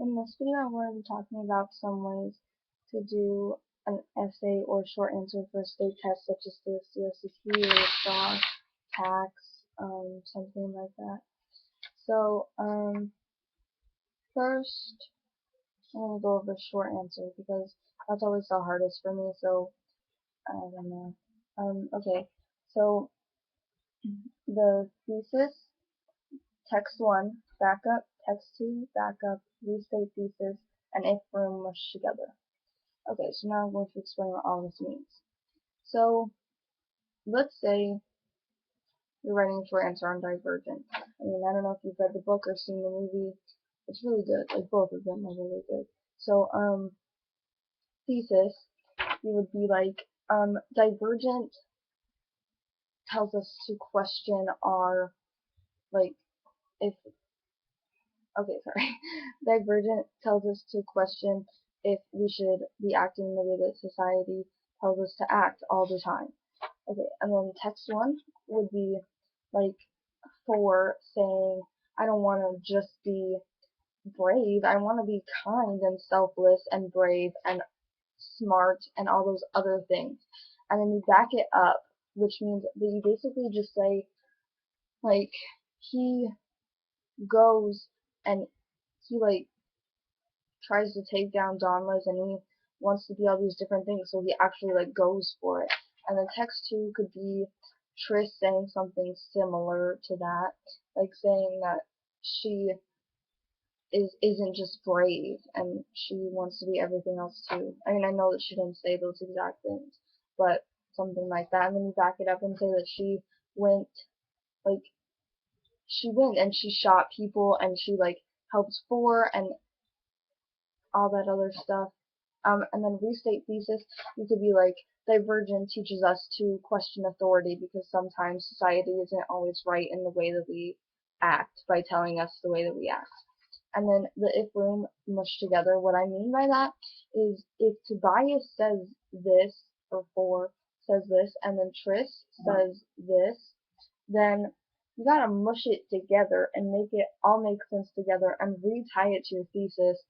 In this video, I'm going to be talking about some ways to do an essay or short answer for a state test, such as the CSCP or STAR, tax, something like that. So, first, I'm going to go over short answer because that's always the hardest for me, so I don't know. Okay, so the thesis, text 1, backup, text 2, backup, restate thesis, and if room mushed together. Okay, so now I'm going to explain what all this means. So, let's say you're writing a short answer on Divergent. I mean, I don't know if you've read the book or seen the movie. It's really good. Like, both of them are really good. So, thesis, you would be like, Divergent tells us to question our, like, if, okay, sorry. Divergent tells us to question if we should be acting in the way that society tells us to act all the time. Okay, and then text 1 would be like for saying, I don't want to just be brave, I want to be kind and selfless and brave and smart and all those other things. And then you back it up, which means that you basically just say, like, he goes and he, like, tries to take down Dawnless and he wants to be all these different things, so he actually, like, goes for it. And then text 2 could be Triss saying something similar to that, like saying that she isn't just brave and she wants to be everything else too. I mean, I know that she didn't say those exact things, but something like that. And then you back it up and say that she went, like, she went and she shot people and she, like, helped poor and all that other stuff. And then restate thesis, you could be like, Divergent teaches us to question authority because sometimes society isn't always right in the way that we act by telling us the way that we act. And then the if room mushed together, what I mean by that is if Tobias says this, or 4 says this, and then Triss says this, then you gotta mush it together and make it all make sense together and retie it to your thesis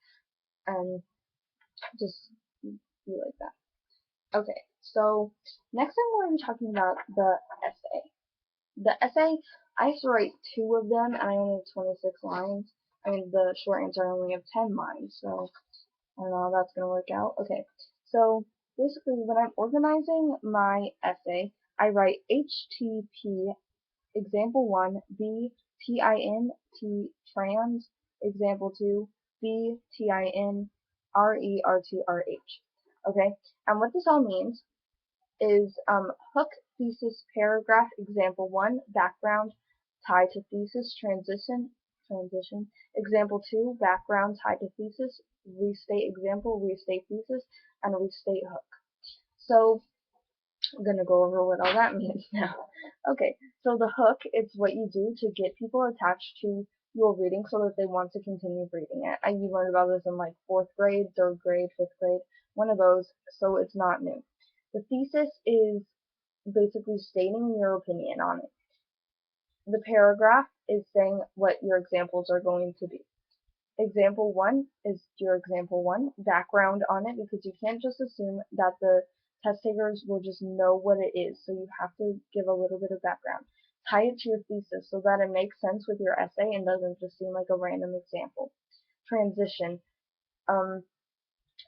and just be like that. Okay, so next I'm going to be talking about the essay. The essay, I have to write 2 of them, and I only have 26 lines. I mean, the short answer I only have 10 lines, so I don't know how that's going to work out. Okay, so basically when I'm organizing my essay, I write HTP example 1, B, TIN, T, trans, example 2, B, TIN, RE, RT, RH. Okay, and what this all means is hook, thesis, paragraph, example 1, background, tie to thesis, transition, example 2, background, tie to thesis, restate example, restate thesis, and restate hook. So I'm going to go over what all that means now. Okay, so the hook is what you do to get people attached to your reading so that they want to continue reading it. You learned about this in like 4th grade, 3rd grade, 5th grade, one of those, so it's not new. The thesis is basically stating your opinion on it. The paragraph is saying what your examples are going to be. Example 1 is your example 1, background on it, because you can't just assume that the test takers will just know what it is, so you have to give a little bit of background. Tie it to your thesis so that it makes sense with your essay and doesn't just seem like a random example. Transition.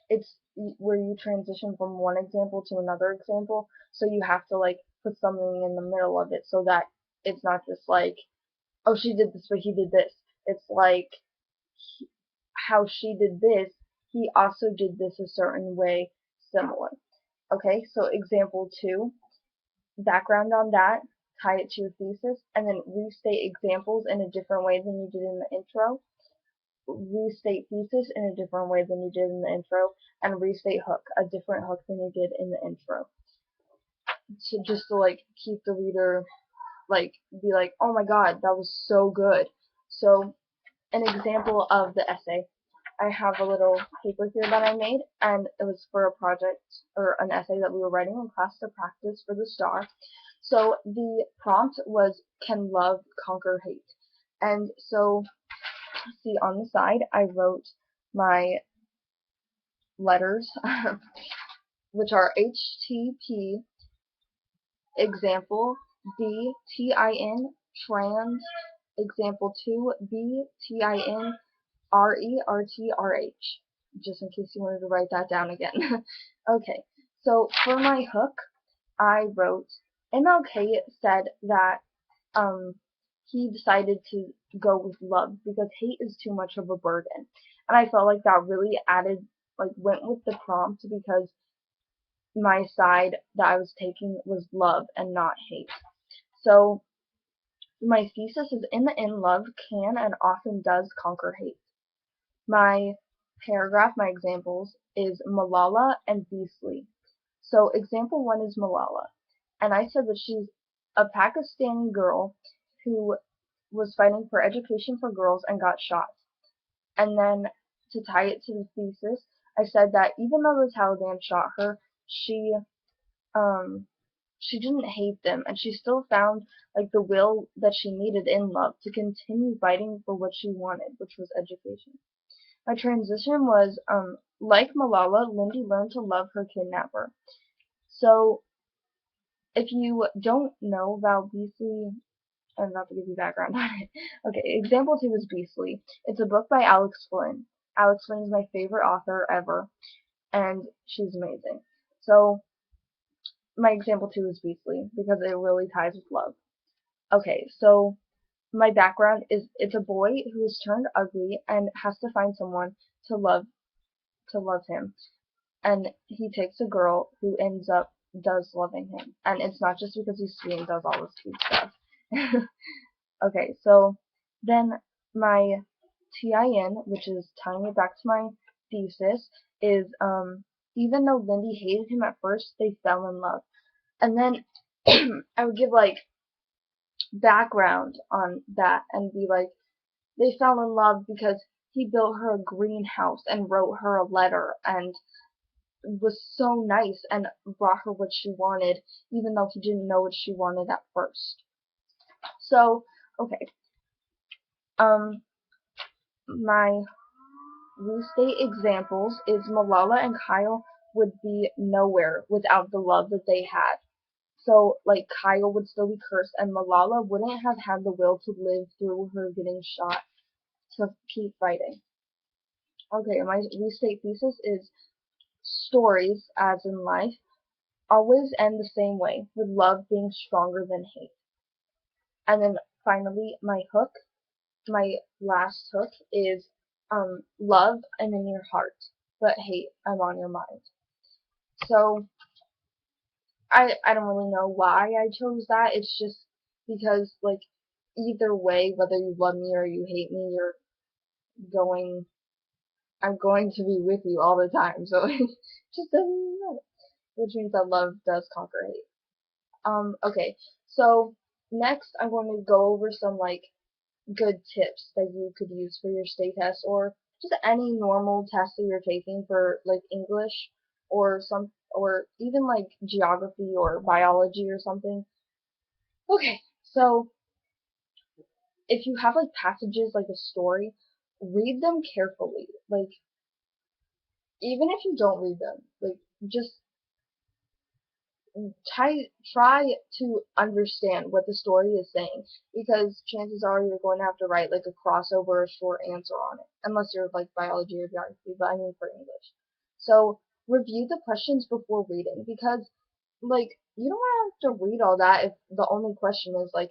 It's where you transition from one example to another example, so you have to, like, put something in the middle of it so that it's not just like, oh, she did this but he did this. It's like, how she did this, he also did this a certain way similar. Okay, so example 2, background on that, tie it to your thesis, and then restate examples in a different way than you did in the intro, restate thesis in a different way than you did in the intro, and restate hook, a different hook than you did in the intro. Just to, like, keep the reader, like, be like, oh my god, that was so good. So, an example of the essay. I have a little paper here that I made, and it was for a project, or an essay that we were writing in class to practice for the STAR. So the prompt was, can love conquer hate? And so, see, on the side I wrote my letters, which are HTP, example, B, TIN, trans, example 2, B, TIN, RERTRH, just in case you wanted to write that down again. Okay, so for my hook, I wrote, MLK said that he decided to go with love because hate is too much of a burden. And I felt like that really went with the prompt because my side that I was taking was love and not hate. So my thesis is in the end, love can and often does conquer hate. My paragraph, my examples, is Malala and Beasley. So example 1 is Malala. And I said that she's a Pakistani girl who was fighting for education for girls and got shot. And then to tie it to the thesis, I said that even though the Taliban shot her, um she didn't hate them, and she still found like the will that she needed in love to continue fighting for what she wanted, which was education. My transition was like Malala, Lindy learned to love her kidnapper. So if you don't know about Beasley, I'm about to give you background on it. Okay, example 2 is Beasley. It's a book by Alex Flynn. Alex Flynn is my favorite author ever, and she's amazing. So my example 2 is Beasley because it really ties with love. Okay, so my background is it's a boy who is turned ugly and has to find someone to love him, and he takes a girl who ends up does loving him, and it's not just because he's sweet and does all this cute stuff. Okay, so then my TIN, which is tying it back to my thesis, is even though Lindy hated him at first, they fell in love. And then I would give like background on that and be like, they fell in love because he built her a greenhouse and wrote her a letter and was so nice and brought her what she wanted, even though he didn't know what she wanted at first. So, okay. My restate examples is Malala and Kyle would be nowhere without the love that they had. So, like, Kyle would still be cursed, and Malala wouldn't have had the will to live through her getting shot to keep fighting. Okay, my restate thesis is stories, as in life, always end the same way, with love being stronger than hate. And then finally, my last hook is love, I'm in your heart, but hate, I'm on your mind. So I don't really know why I chose that. It's just because like either way, whether you love me or you hate me, going I'm going to be with you all the time. So it just doesn't matter. Which means that love does conquer hate. Okay. So next I'm going to go over some like good tips that you could use for your state test or just any normal test that you're taking for like English or even like geography or biology or something. Okay, so if you have like passages like a story, read them carefully. Like even if you don't read them, like just try to understand what the story is saying because chances are you're going to have to write like a crossover or short answer on it unless you're like biology or geography, but I mean for English. So review the questions before reading because like you don't have to read all that if the only question is like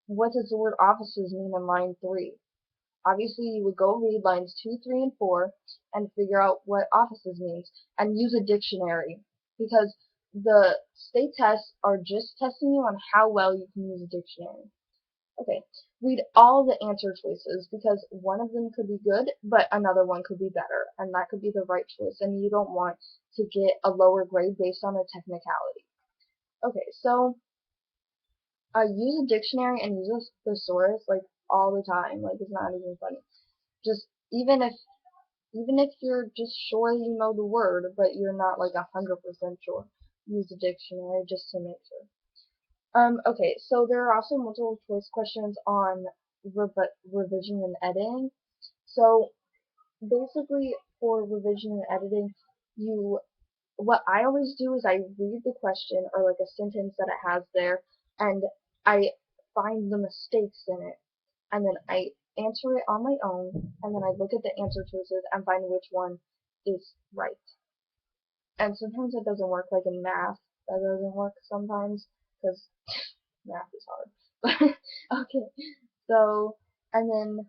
what does the word offices mean in line 3? Obviously you would go read lines 2, 3, and 4 and figure out what offices means and use a dictionary because the state tests are just testing you on how well you can use a dictionary. Okay, read all the answer choices because one of them could be good, but another one could be better, and that could be the right choice, and you don't want to get a lower grade based on a technicality. Okay, so use a dictionary and use a thesaurus like all the time. Like it's not even funny. Just even if you're just sure you know the word, but you're not like 100% sure, use a dictionary just to make sure. Okay, so there are also multiple choice questions on revision and editing. So basically for revision and editing, what I always do is I read the question or like a sentence that it has there, and I find the mistakes in it, and then I answer it on my own, and then I look at the answer choices and find which one is right. And sometimes it doesn't work, like in math, that doesn't work sometimes, because math is hard. Okay, so, and then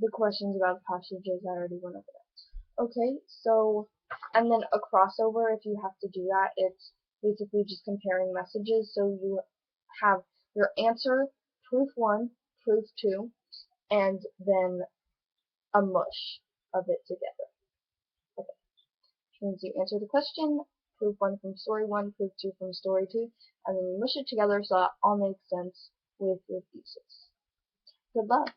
the questions about passages, I already went over that. Okay, so, and then a crossover, if you have to do that, it's basically just comparing messages, so you have your answer, proof 1, proof 2, and then a mush of it together. Okay, which means you answer the question, proof 1 from story 1, proof 2 from story 2, and then you mush it together so that all makes sense with your thesis. Good luck!